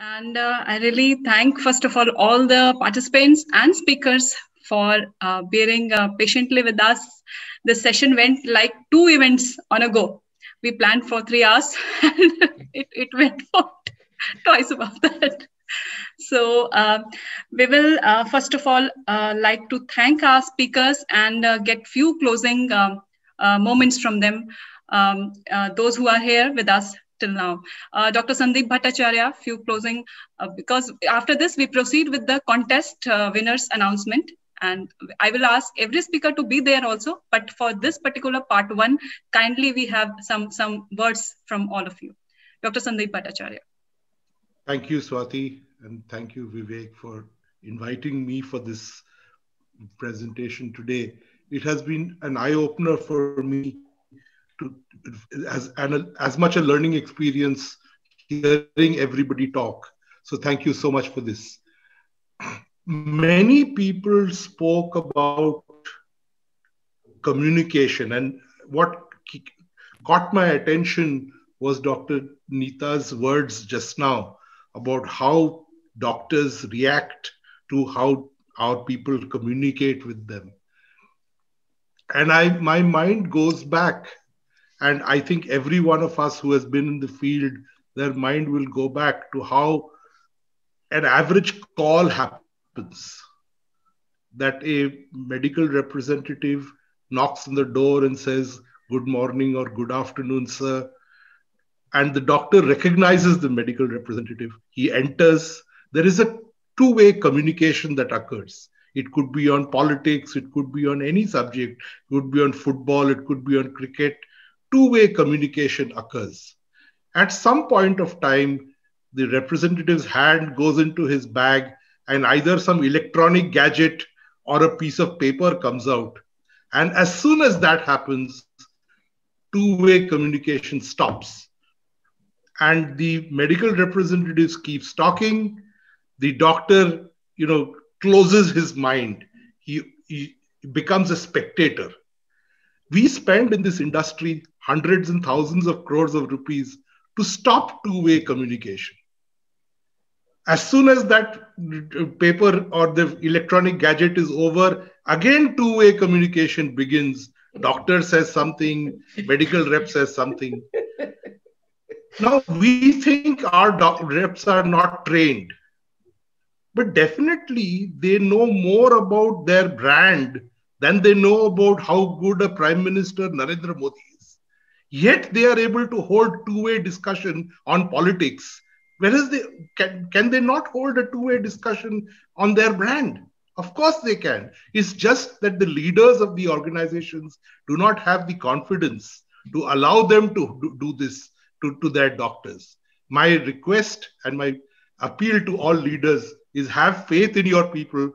And I really thank, first of all the participants and speakers for bearing patiently with us. This session went like 2 events on a go. We planned for 3 hours and it went for twice about that. So we will first of all like to thank our speakers and get few closing moments from them, those who are here with us till now. Dr. Sandeep Bhattacharya, few closing, because after this we proceed with the contest winners announcement. And I will ask every speaker to be there also. But for this particular part 1, kindly we have some words from all of you. Dr. Sandeep Bhattacharya. Thank you, Swati, and thank you, Vivek, for inviting me for this presentation today. It has been an eye-opener for me, as much a learning experience, hearing everybody talk. So thank you so much for this. Many people spoke about communication, and what caught my attention was Dr. Neeta's words just now about how doctors react to how our people communicate with them. And my mind goes back, and I think every one of us who has been in the field, their mind will go back to how an average call happens. That a medical representative knocks on the door and says, "Good morning" or "Good afternoon, sir." And the doctor recognizes the medical representative. He enters. There is a two-way communication that occurs. It could be on politics. It could be on any subject. It could be on football. It could be on cricket. Two-way communication occurs. At some point of time, the representative's hand goes into his bag and either some electronic gadget or a piece of paper comes out. And as soon as that happens, two-way communication stops. And the medical representatives keeps talking. The doctor, closes his mind. He becomes a spectator. We spend in this industry hundreds and thousands of crores of rupees to stop two-way communication. As soon as that paper or the electronic gadget is over, again two-way communication begins. Doctor says something, medical rep says something. Now, we think our reps are not trained, but definitely they know more about their brand than they know about how good a Prime Minister Narendra Modi is. Yet they are able to hold two-way discussion on politics. Whereas can they not hold a two-way discussion on their brand? Of course they can. It's just that the leaders of the organizations do not have the confidence to allow them to do this to their doctors. My request and my appeal to all leaders is have faith in your people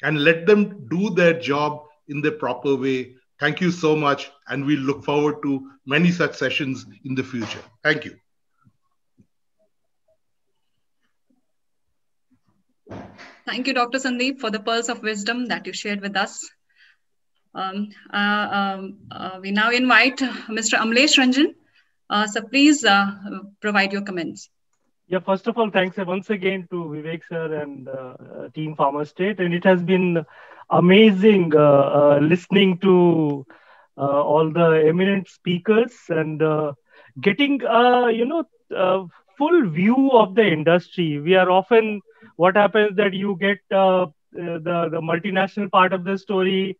and let them do their job in the proper way. Thank you so much. And we look forward to many such sessions in the future. Thank you. Thank you, Dr. Sandeep, for the pearls of wisdom that you shared with us. We now invite Mr. Amlesh Ranjan. So please provide your comments. Yeah, first of all, thanks once again to Vivek sir and Team Pharmastate. And it has been amazing listening to all the eminent speakers and getting, full view of the industry. We are often, what happens that you get the multinational part of the story,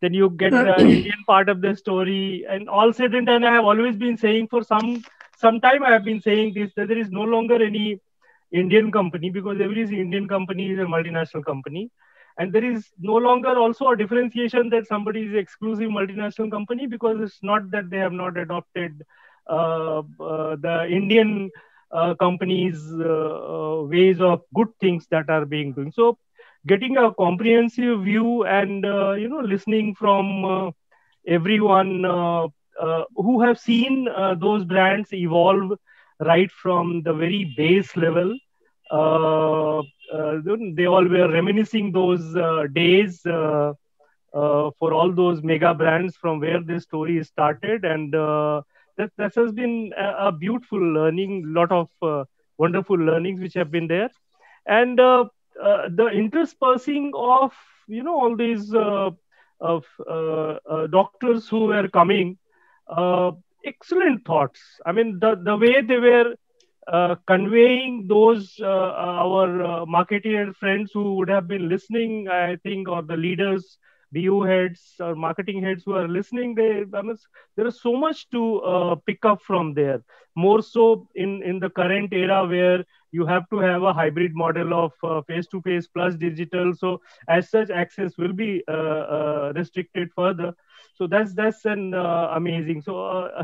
then you get the Indian part of the story, and all said and done, I have always been saying for some time I have been saying this, that there is no longer any Indian company, because every Indian company is a multinational company. And there is no longer also a differentiation that somebody is exclusive multinational company, because it's not that they have not adopted the Indian companies' ways of good things that are being doing. So getting a comprehensive view and, listening from everyone who have seen those brands evolve right from the very base level. They all were reminiscing those days for all those mega brands from where this story started. And that has been a beautiful learning, lot of wonderful learnings which have been there. And the interspersing of, all these doctors who were coming, excellent thoughts. I mean, the way they were conveying those, our marketing friends who would have been listening, I think, or the leaders, BU heads or marketing heads who are listening, there is so much to pick up from there. More so in the current era where you have to have a hybrid model of face-to-face plus digital. So as such, access will be restricted further. So that's an amazing. So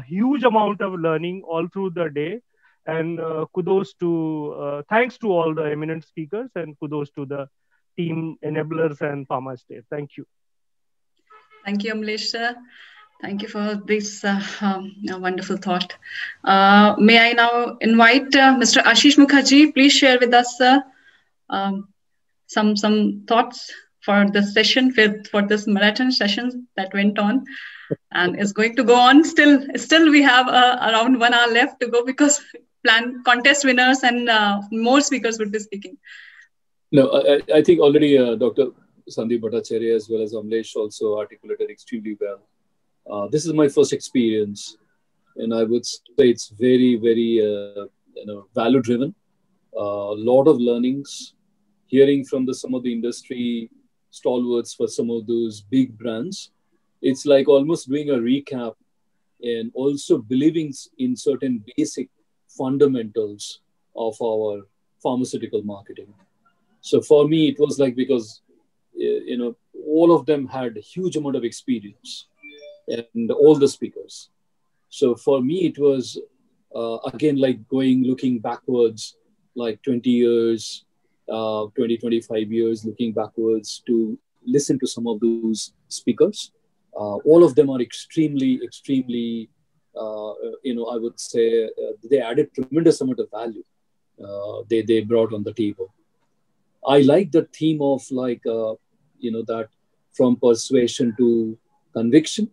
a huge amount of learning all through the day. And kudos to, thanks to all the eminent speakers, and kudos to the team enablers and Pharma State. Thank you. Thank you, Amlesh sir. Thank you for this wonderful thought. May I now invite Mr. Ashish Mukherjee, please share with us, sir, some thoughts for the session, for this marathon session that went on and is going to go on. Still we have around 1 hour left to go, because plan contest winners and more speakers will be speaking. No, I think already Dr. Sandeep Bhattacharya as well as Amlesh also articulated extremely well. This is my first experience, and I would say it's very, very value driven. A lot of learnings, hearing from some of the industry stalwarts for some of those big brands. It's like almost doing a recap and also believing in certain basic fundamentals of our pharmaceutical marketing. So for me, it was like, because all of them had a huge amount of experience, and all the speakers. So for me, it was again like looking backwards, like 20 years, 25 years, looking backwards to listen to some of those speakers. All of them are extremely, extremely, I would say they added tremendous amount of value they brought on the table. I like the theme of that from persuasion to conviction,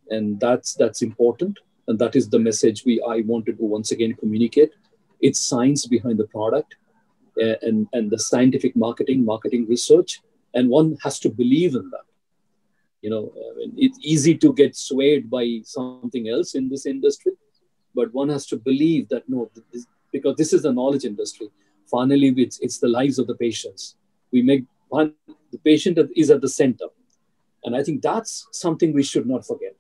and that's important, and that is the message I wanted to once again communicate. It's science behind the product, and the scientific marketing research, and one has to believe in that. It's easy to get swayed by something else in this industry, but one has to believe that because this is a knowledge industry. Finally, it's the lives of the patients. The patient is at the center, and I think that's something we should not forget.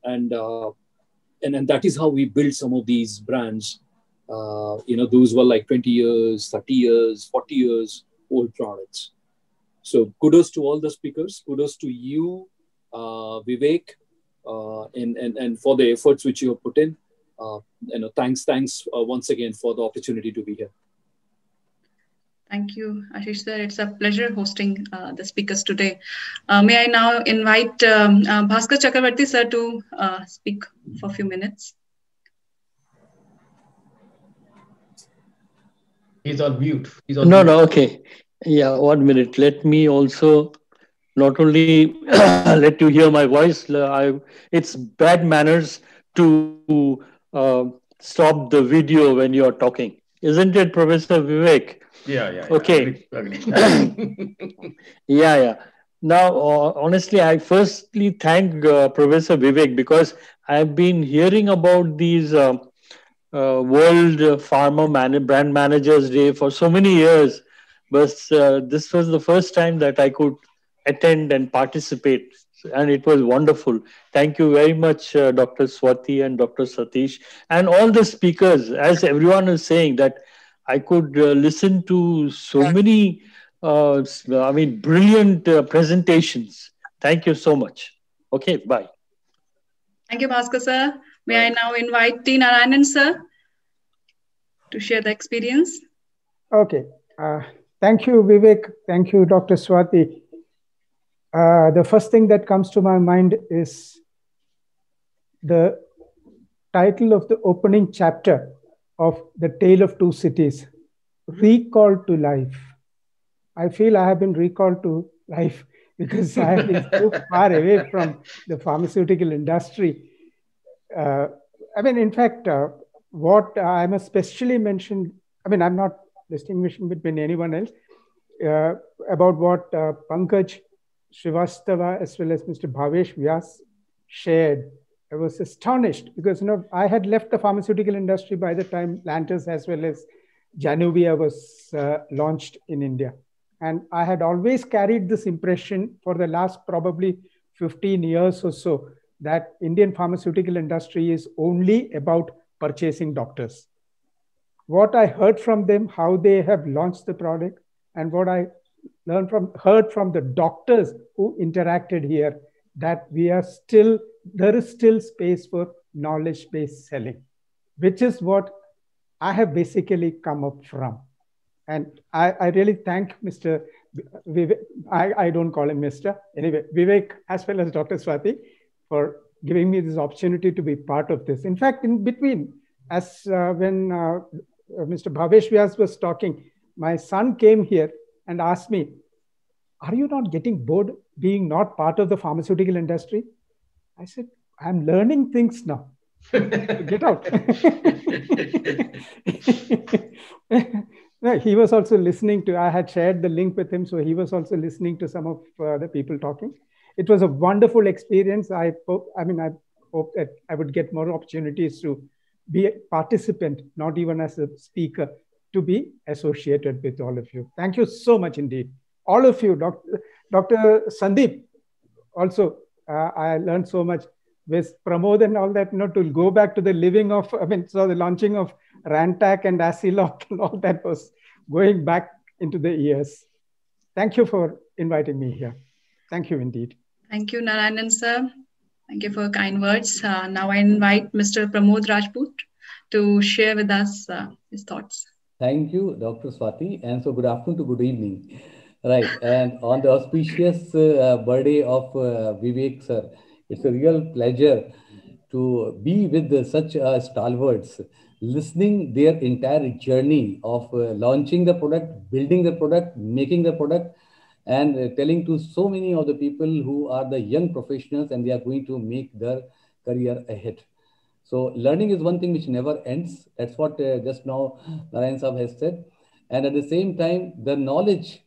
And that is how we build some of these brands. Those were like 20 years, 30 years, 40 years old products. So kudos to all the speakers. Kudos to you, Vivek, and for the efforts which you have put in. Thanks once again for the opportunity to be here. Thank you, Ashish sir. It's a pleasure hosting the speakers today. May I now invite Bhaskar Chakravarti sir to speak for a few minutes. He's on mute. Okay. Yeah, 1 minute. Let me also not only let you hear my voice, it's bad manners to stop the video when you're talking. Isn't it, Professor Vivek? Yeah. Okay. Agree. Yeah. Now, honestly, I firstly thank Professor Vivek, because I've been hearing about these World Pharma Brand Managers Day for so many years. But this was the first time that I could attend and participate, and it was wonderful. Thank you very much, Dr. Swati and Dr. Satish, and all the speakers. As everyone is saying, that I could listen to so many, brilliant presentations. Thank you so much. Okay, bye. Thank you, Bhaskar sir. May I now invite T. Narayanan sir to share the experience? Okay. Thank you, Vivek. Thank you, Dr. Swati. The first thing that comes to my mind is the title of the opening chapter of The Tale of Two Cities, Recalled to Life. I feel I have been recalled to life because I have been so far away from the pharmaceutical industry. In fact, what I must especially mention I mean, I'm not distinguishing between anyone else, about what Pankaj Srivastava as well as Mr. Bhavesh Vyas shared. I was astonished because, I had left the pharmaceutical industry by the time Lantus as well as Januvia was launched in India. And I had always carried this impression for the last probably 15 years or so that Indian pharmaceutical industry is only about purchasing doctors. What I heard from them, how they have launched the product, and what I heard from the doctors who interacted here, that there is still space for knowledge-based selling, which is what I have basically come up from. And I really thank Mr. Vivek, I don't call him Mr. Anyway, Vivek as well as Dr. Swati for giving me this opportunity to be part of this. In fact, in between, when Mr. Bhavesh Vyas was talking, my son came here and asked me, are you not getting bored being not part of the pharmaceutical industry? I said, I'm learning things now. Get out. No, he was also listening to, I had shared the link with him, so he was also listening to some of the people talking. It was a wonderful experience. I hope that I would get more opportunities to be a participant, not even as a speaker, to be associated with all of you. Thank you so much indeed. All of you, Dr. Sandeep, also, I learned so much with Pramod and all that, to go back to the the launching of Rantac and Asiloc and all that was going back into the years. Thank you for inviting me here. Thank you indeed. Thank you, Narayanan sir. Thank you for kind words. Now I invite Mr. Pramod Rajput to share with us his thoughts. Thank you, Dr. Swati. And so good afternoon to good evening. Right. And on the auspicious birthday of Vivek sir, it's a real pleasure to be with such stalwarts, listening their entire journey of launching the product, building the product, making the product, and telling to so many of the people who are the young professionals and they are going to make their career ahead. So learning is one thing which never ends. That's what just now Narayan Saab has said. And at the same time, the knowledge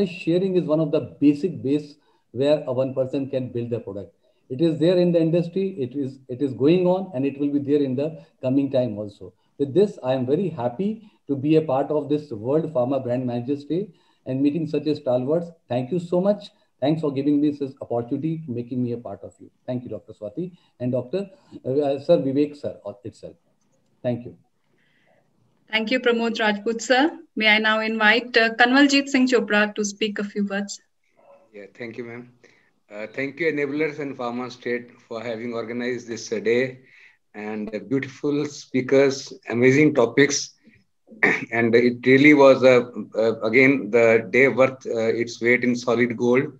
sharing is one of the basic base where one person can build the product. It is there in the industry, it is going on, and it will be there in the coming time also. With this, I am very happy to be a part of this World Pharma Brand Managers Day and meeting such a stalwarts. Thank you so much. Thanks for giving me this opportunity, making me a part of you. Thank you, Dr. Swati and Dr. Sir Vivek sir itself. Thank you. Thank you, Pramod Rajput sir. May I now invite Kanwaljit Singh Chopra to speak a few words. Yeah, thank you, ma'am. Thank you, Enablers and Pharma State, for having organized this day, and beautiful speakers, amazing topics. And it really was, again, the day worth its weight in solid gold.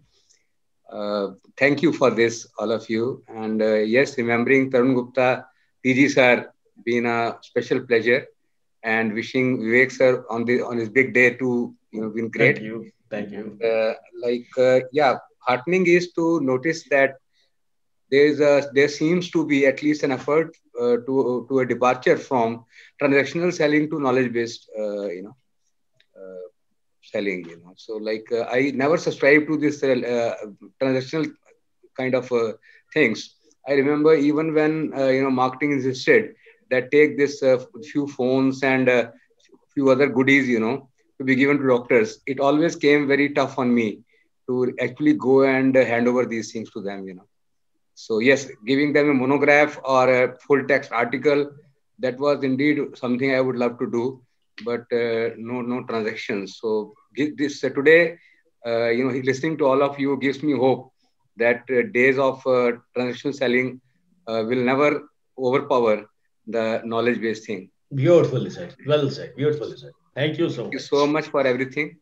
Thank you for this, all of you. And yes, remembering Tarun Gupta, PG sir, been a special pleasure, and wishing Vivek sir on his big day to been great. Thank you. Yeah, heartening is to notice that there seems to be at least an effort to a departure from transactional selling to knowledge-based, selling. So I never subscribe to this transactional kind of things. I remember even when marketing insisted that take this few phones and few other goodies, to be given to doctors. It always came very tough on me to actually go and hand over these things to them, So yes, giving them a monograph or a full text article, that was indeed something I would love to do, but no transactions. So this today, listening to all of you gives me hope that days of transactional selling will never overpower the knowledge-based thing. Beautifully said. Well said. Beautifully said. Thank you so much. Thank you so much for everything.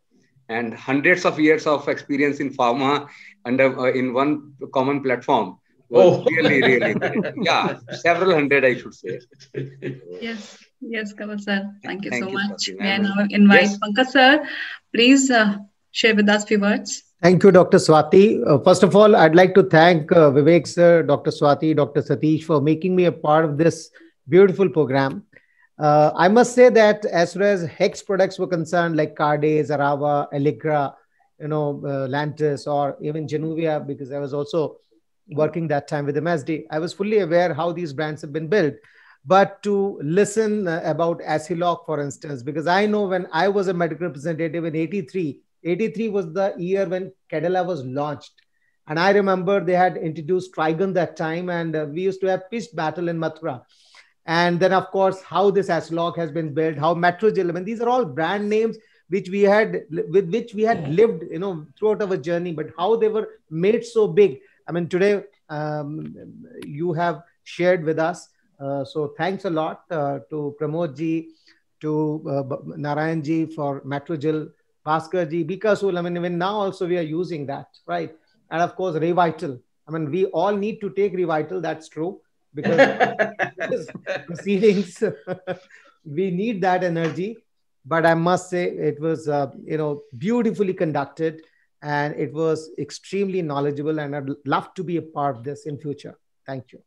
And hundreds of years of experience in pharma under in one common platform. Really great. Yeah, several hundred, I should say. Yes, Kamal sir. Thank you so much. May I now invite Pankaj sir, please share with us a few words. Thank you, Dr. Swati. First of all, I'd like to thank Vivek sir, Dr. Swati, Dr. Satish for making me a part of this beautiful program. I must say that as far as Hex products were concerned, like Cardace, Arava, Allegra, Lantus, or even Januvia, because I was also working that time with MSD, I was fully aware how these brands have been built. But to listen about Asiloc, for instance, because I know when I was a medical representative in 83 was the year when Cadila was launched. And I remember they had introduced Trigon that time, and we used to have pitched battle in Mathura. And then, of course, how this Asiloc has been built, how Metrogyl, I mean, these are all brand names with which we had lived, throughout our journey, but how they were made so big. I mean, today you have shared with us. So thanks a lot to Pramod ji, to Narayan ji for Metrogyl, Bhaskar ji, Bikasul. I mean, even now also we are using that, right? And of course, Revital. I mean, we all need to take Revital. That's true, because proceedings, we need that energy. But I must say it was, beautifully conducted, and it was extremely knowledgeable, and I'd love to be a part of this in future. Thank you.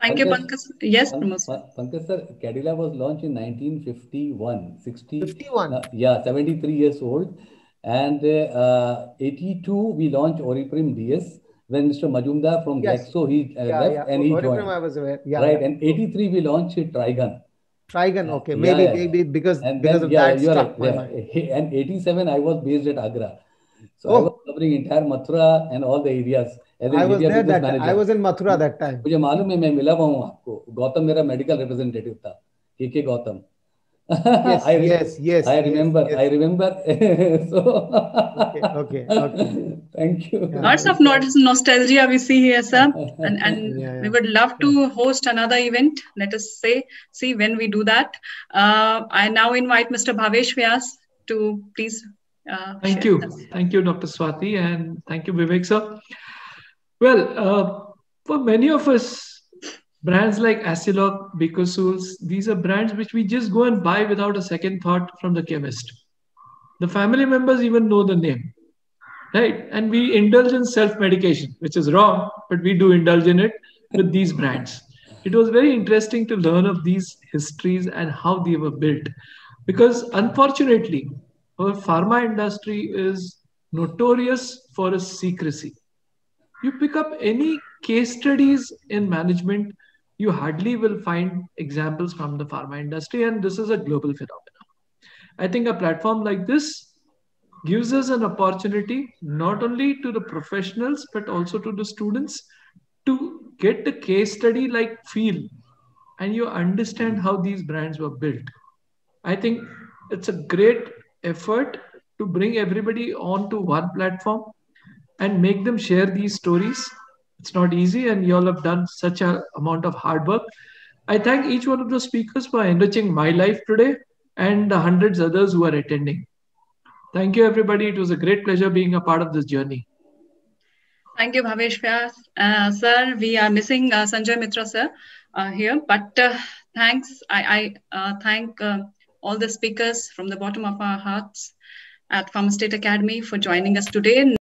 Thank you, Pankaj. Yes, Pankaj sir, Cadila was launched in 1951. 51. 73 years old. And 82, we launched Oriprim DS. When Mr. Majumdar from Glaxo, he left and he joined. I was aware. Yeah, right. And 83, we launched Trigon. Trigon, okay. Maybe because of that struck my mind. And 87, I was based at Agra. So I was covering entire Mathura and all the areas. I was there that time. I was in Mathura that time. मुझे मालूम है, मैं मिला हुआ हूँ आपको. Gautam मेरा medical representative था. KK Gautam. Yes. I remember. So okay. Thank you. Lots of nostalgia we see here, sir. And we would love to host another event. Let us see when we do that. I now invite Mr. Bhavesh Vyas to please. Thank you. Thank you, Dr. Swati, and thank you, Vivek, sir. Well, for many of us, brands like Asiloc, Bicosools, these are brands which we just go and buy without a second thought from the chemist. The family members even know the name, right? And we indulge in self-medication, which is wrong, but we do indulge in it with these brands. It was very interesting to learn of these histories and how they were built, because unfortunately, our pharma industry is notorious for its secrecy. You pick up any case studies in management, you hardly will find examples from the pharma industry, and this is a global phenomenon. I think a platform like this gives us an opportunity not only to the professionals but also to the students to get the case study like feel, and you understand how these brands were built. I think it's a great effort to bring everybody onto one platform and make them share these stories. It's not easy, and you all have done such an amount of hard work. I thank each one of the speakers for enriching my life today and the hundreds others who are attending. Thank you, everybody. It was a great pleasure being a part of this journey. Thank you, Bhavesh Vyas. Sir, we are missing Sanjay Mitra, sir, here. But thanks. I thank all the speakers from the bottom of our hearts at Pharmastate Academy for joining us today.